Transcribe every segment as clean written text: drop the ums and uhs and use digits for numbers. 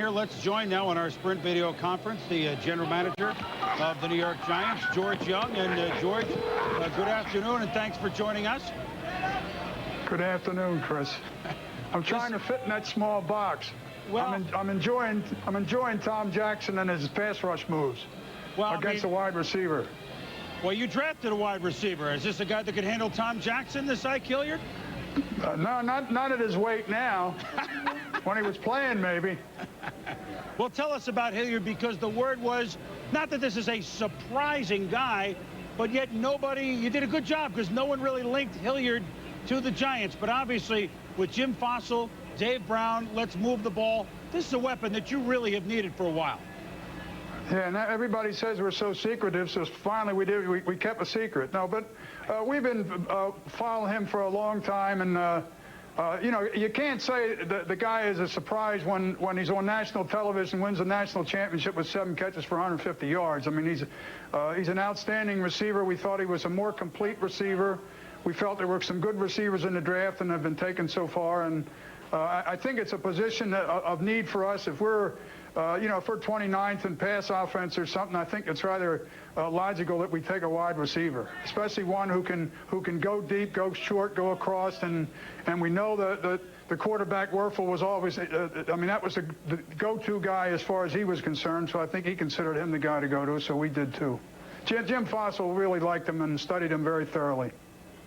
Here, let's join now on our Sprint video conference the general manager of the New York Giants, George Young. And George, good afternoon, and thanks for joining us. Good afternoon, Chris. I'm trying to fit in that small box. Well, I'm enjoying Tom Jackson and his pass rush moves against a wide receiver. Well, you drafted a wide receiver. Is this a guy that could handle Tom Jackson, this Ike Hilliard? No, not at his weight now. When he was playing, maybe. Well, tell us about Hilliard, because the word was not that this is a surprising guy, but yet you did a good job because no one really linked Hilliard to the Giants. But obviously, with Jim Fossil, Dave Brown, let's move the ball, this is a weapon that you really have needed for a while. Yeah, and everybody says we're so secretive, so finally we kept a secret. No, but we've been following him for a long time, and you know, you can't say the guy is a surprise when he's on national television, wins a national championship with 7 catches for 150 yards. I mean, he's an outstanding receiver. We thought he was a more complete receiver. We felt there were some good receivers in the draft and have been taken so far, and I think it's a position of need for us. If we're you know, if we're 29th in pass offense or something, I think it's rather logical that we take a wide receiver, especially one who can go deep, go short, go across, and we know that the quarterback Werfel was always, I mean, that was the go-to guy as far as he was concerned. So I think he considered him the guy to go to. So we did too. Jim Fossil really liked him and studied him very thoroughly.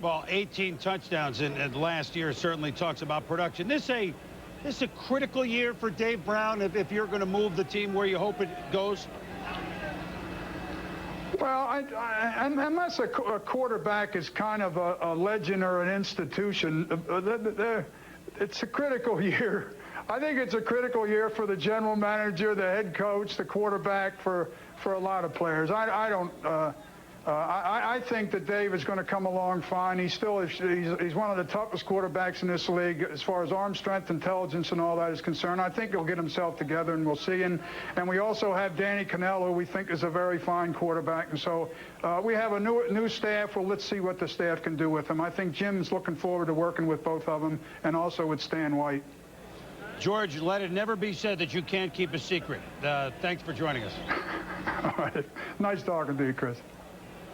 Well, 18 touchdowns in last year certainly talks about production. This is a critical year for Dave Brown if you're going to move the team where you hope it goes? Well, unless a quarterback is kind of a legend or an institution, it's a critical year. I think it's a critical year for the general manager, the head coach, the quarterback, for a lot of players. I think that Dave is going to come along fine. He's one of the toughest quarterbacks in this league as far as arm strength, intelligence, and all that is concerned. I think he'll get himself together, and we'll see. And we also have Danny Cannell, who we think is a very fine quarterback. And so we have a new staff. Well, let's see what the staff can do with him. I think Jim's looking forward to working with both of them, and also with Stan White. George, let it never be said that you can't keep a secret. Thanks for joining us. All right. Nice talking to you, Chris.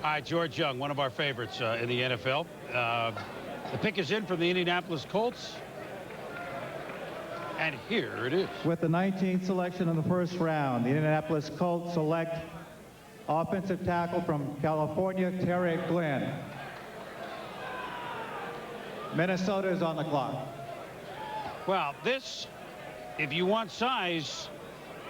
All right, George Young, one of our favorites in the NFL. The pick is in from the Indianapolis Colts. And here it is. With the 19th selection in the first round, the Indianapolis Colts select offensive tackle from California, Terry Glenn. Minnesota is on the clock. Well, this, if you want size,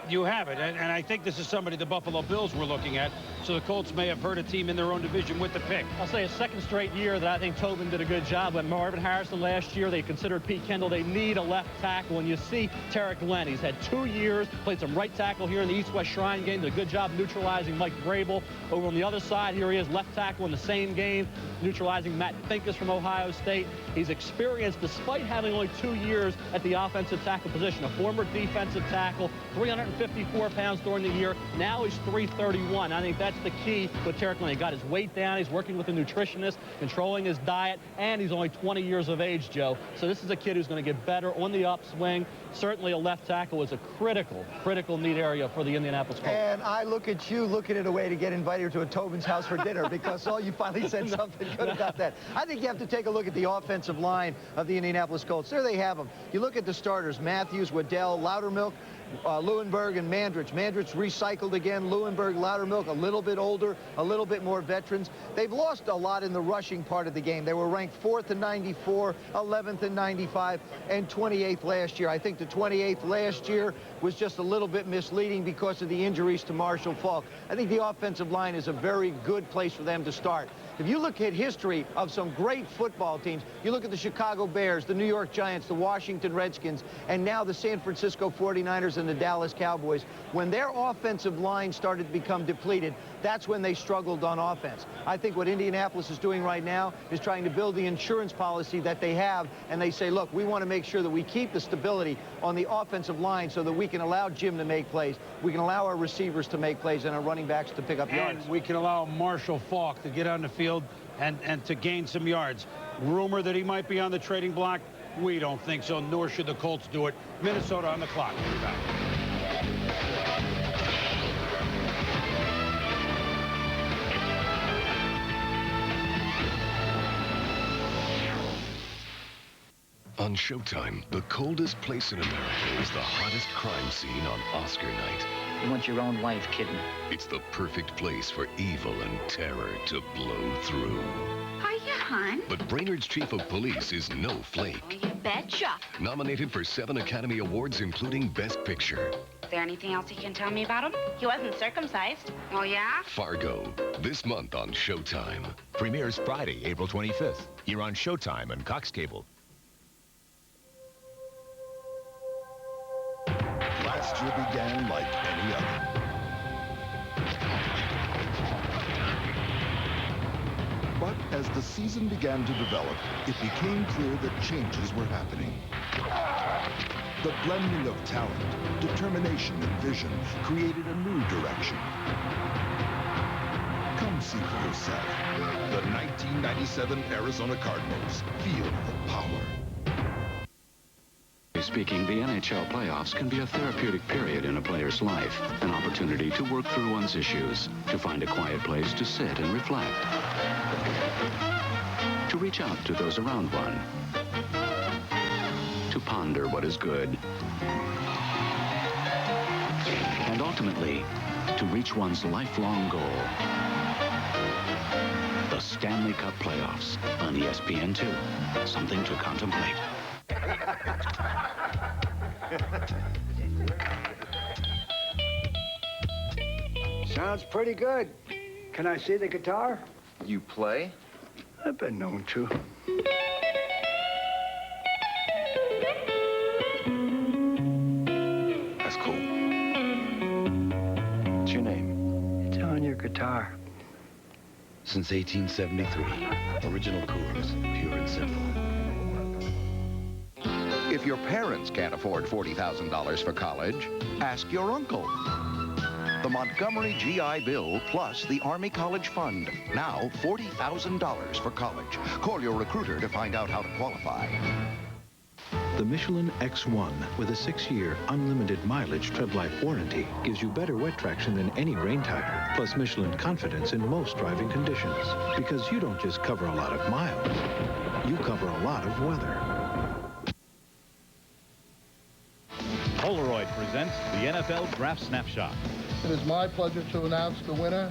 you have it. And I think this is somebody the Buffalo Bills were looking at. So the Colts may have hurt a team in their own division with the pick. I'll say a second straight year that I think Tobin did a good job. When Marvin Harrison last year, they considered Pete Kendall. They need a left tackle. And you see Tarek Glenn. He's had 2 years, played some right tackle here in the East-West Shrine game. Did a good job neutralizing Mike Vrabel. Over on the other side, here he is, left tackle in the same game, neutralizing Matt Pincus from Ohio State. He's experienced, despite having only 2 years at the offensive tackle position. A former defensive tackle, 354 pounds during the year. Now he's 331. I think that's the key with Tarek Glenn. He got his weight down. He's working with a nutritionist, controlling his diet, and he's only 20 years of age, Joe. So this is a kid who's going to get better on the upswing. Certainly a left tackle is a critical need area for the Indianapolis Colts. And I look at you looking at a way to get invited to a Tobin's house for dinner because you finally said something good about that. I think you have to take a look at the offensive line of the Indianapolis Colts. There they have them. You look at the starters, Matthews, Waddell, Loudermilk, Leuenberg, and Mandrich. Mandrich recycled again. Leuenberg, Loudermilk, a little bit older, a little bit more veterans. They've lost a lot in the rushing part of the game. They were ranked 4th in 94, 11th in 95, and 28th last year. I think the 28th last year was just a little bit misleading because of the injuries to Marshall Faulk. I think the offensive line is a very good place for them to start. If you look at history of some great football teams, you look at the Chicago Bears, the New York Giants, the Washington Redskins, and now the San Francisco 49ers and the Dallas Cowboys. When their offensive line started to become depleted, that's when they struggled on offense. I think what Indianapolis is doing right now is trying to build the insurance policy that they have, and they say, look, we want to make sure that we keep the stability on the offensive line so that we can allow Jim to make plays, we can allow our receivers to make plays, and our running backs to pick up yards. And we can allow Marshall Faulk to get on the field and to gain some yards. Rumor that he might be on the trading block, we don't think so, nor should the Colts do it. Minnesota on the clock. We'll be back. On Showtime, the coldest place in America is the hottest crime scene on Oscar night. You want your own wife, kitten. It's the perfect place for evil and terror to blow through. Hiya, hon. But Brainerd's chief of police is no flake. Oh, you betcha. Nominated for 7 Academy Awards, including Best Picture. Is there anything else you can tell me about him? He wasn't circumcised. Oh, yeah? Fargo, this month on Showtime. Premieres Friday, April 25th, here on Showtime and Cox Cable. Last year began like any other. But as the season began to develop, it became clear that changes were happening. The blending of talent, determination, and vision created a new direction. Come see for yourself. The 1997 Arizona Cardinals. Feel the power. Speaking, the NHL playoffs can be a therapeutic period in a player's life, an opportunity to work through one's issues, to find a quiet place to sit and reflect, to reach out to those around one, to ponder what is good, and ultimately, to reach one's lifelong goal. The Stanley Cup playoffs on ESPN2. Something to contemplate. Sounds pretty good. Can I see the guitar? You play? I've been known to. That's cool. What's your name? It's on your guitar. Since 1873. Original Coors, pure and simple. If your parents can't afford $40,000 for college, ask your uncle. The Montgomery GI Bill plus the Army College Fund. Now $40,000 for college. Call your recruiter to find out how to qualify. The Michelin X1 with a 6-year unlimited mileage tread life warranty gives you better wet traction than any rain tire, plus Michelin confidence in most driving conditions. Because you don't just cover a lot of miles, you cover a lot of weather. Polaroid presents the NFL Draft Snapshot. It is my pleasure to announce the winner,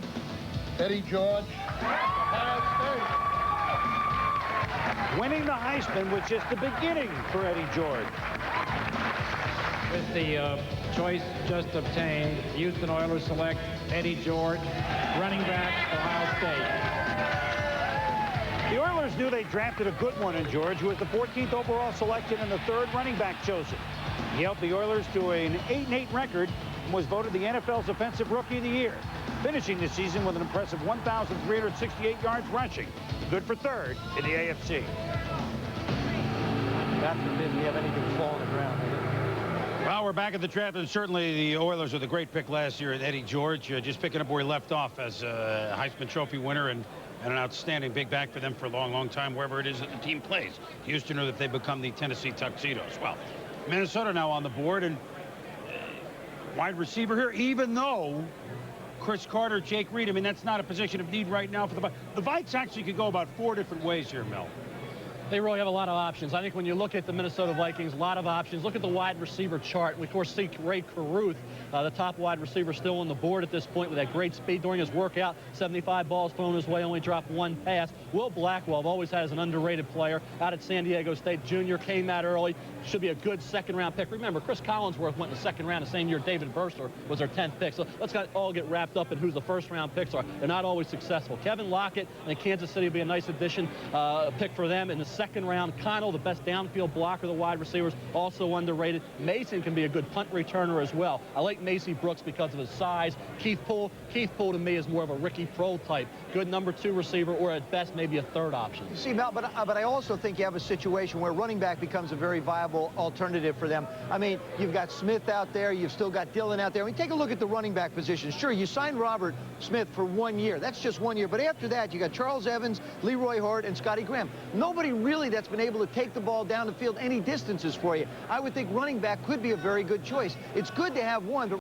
Eddie George, Ohio State. Winning the Heisman was just the beginning for Eddie George. With the choice just obtained, Houston Oilers select Eddie George, running back, Ohio State. The Oilers knew they drafted a good one in George, who was the 14th overall selection and the 3rd running back chosen. He helped the Oilers to an 8-8 record and was voted the NFL's Offensive Rookie of the Year, finishing the season with an impressive 1,368 yards rushing. Good for 3rd in the AFC. God forbid we have anything fall on the ground. Well, we're back at the draft, and certainly the Oilers with a great pick last year at Eddie George, just picking up where he left off as a Heisman Trophy winner and an outstanding big back for them for a long, long time, wherever it is that the team plays. Houston, or that they become the Tennessee Tuxedos. Well, Minnesota now on the board, and wide receiver here, even though Chris Carter, Jake Reed, I mean, that's not a position of need right now for the Vikes actually could go about 4 different ways here, Mel. They really have a lot of options. I think when you look at the Minnesota Vikings, a lot of options. Look at the wide receiver chart. We, of course, see Ray Caruth, the top wide receiver, still on the board at this point with that great speed during his workout. 75 balls thrown his way, only dropped 1 pass. Will Blackwell, I've always had as an underrated player out at San Diego State. Junior came out early. Should be a good 2nd-round pick. Remember, Chris Collinsworth went in the 2nd round the same year David Burster was their 10th pick. So let's not all get wrapped up in who's the 1st-round picks are. They're not always successful. Kevin Lockett in Kansas City will be a nice addition, pick for them in the 2nd round. The best downfield blocker, the wide receivers, also underrated. Mason can be a good punt returner as well. I like Macy Brooks because of his size. Keith Poole to me is more of a Ricky Pro type. Good number 2 receiver, or at best maybe a 3rd option. You see, Mel, but I also think you have a situation where running back becomes a very viable alternative for them. I mean, you've got Smith out there, you've still got Dillon out there. I mean, take a look at the running back position. Sure, you signed Robert Smith for 1 year. That's just 1 year. But after that, you got Charles Evans, Leroy Hort, and Scotty Graham. Nobody really that's been able to take the ball down the field any distances for you. I would think running back could be a very good choice. It's good to have one, but